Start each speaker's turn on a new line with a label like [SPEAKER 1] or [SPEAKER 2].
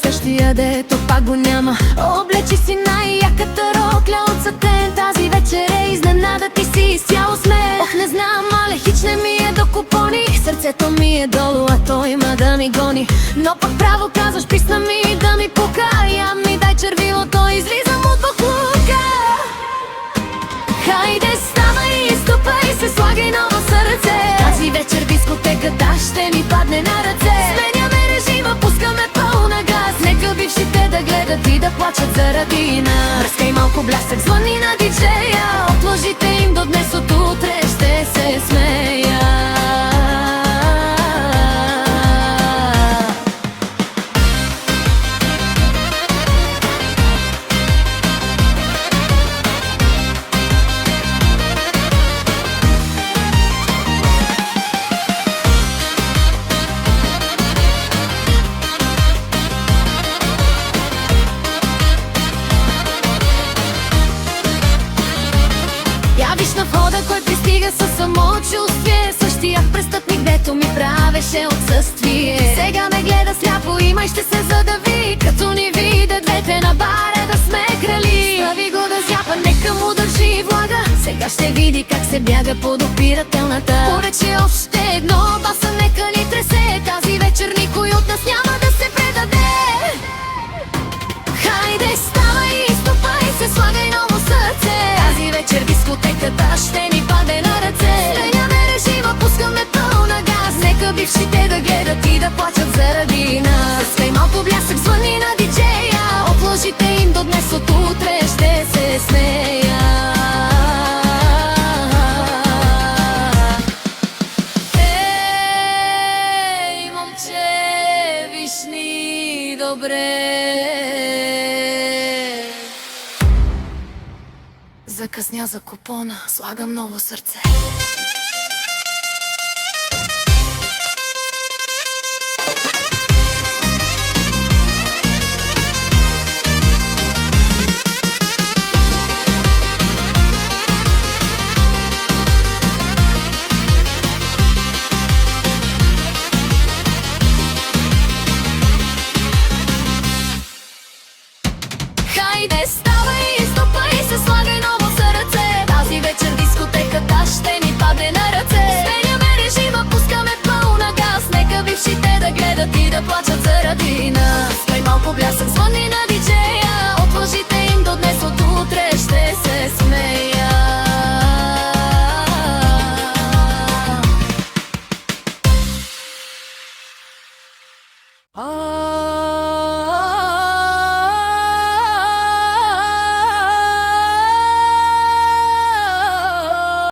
[SPEAKER 1] същия, дето пак го няма. Облечи си най-яката рокля от сатен. Тази вечер е изненада, ти си изцяло смех. Ох, не знам, мале, хич не ми е до купони. Сърцето ми е долу, а той има да ми гони. Но пък право казваш, писна ми да ми пука. Я ми дай червилото, излизам от бахлука. Хайде, ставай и стопай се, слагай ново сърце. Тази вечер дискотеката ще ни падне на ръце. Сменяме режима, пускаме пълна газ. Нека бившите да гледат и да плачат заради нас. Бръскай малко блясък, звъни на диджея. Отложите им до днес, от утре ще се смея. На входа, кой пристига със самочувствие. Същия престъпник, дето ми правеше отсъствие. Сега ме гледа сляпо и май ще се задави, като ни видя двете на баре да сме крали. Стави го да зяпа, нека му държи влага. Сега ще види как се бяга по допирателната. Порече още едно, баса нека ни тресе. Тази вечер никой от нас няма да се предаде. Хайде, ставай и стопай се, слагай ново сърце. Тази вечер дискотеката ще ни паде на ръце. Сменяме режима, пускаме пълна газ. Нека бившите да гледат и да плачат заради нас. Скай малко блясък, звъни на диджея. Отложите им до днес, от утре ще се смея. Ей, момче, виж ни добре. Закъсня за купона, слагам ново сърце.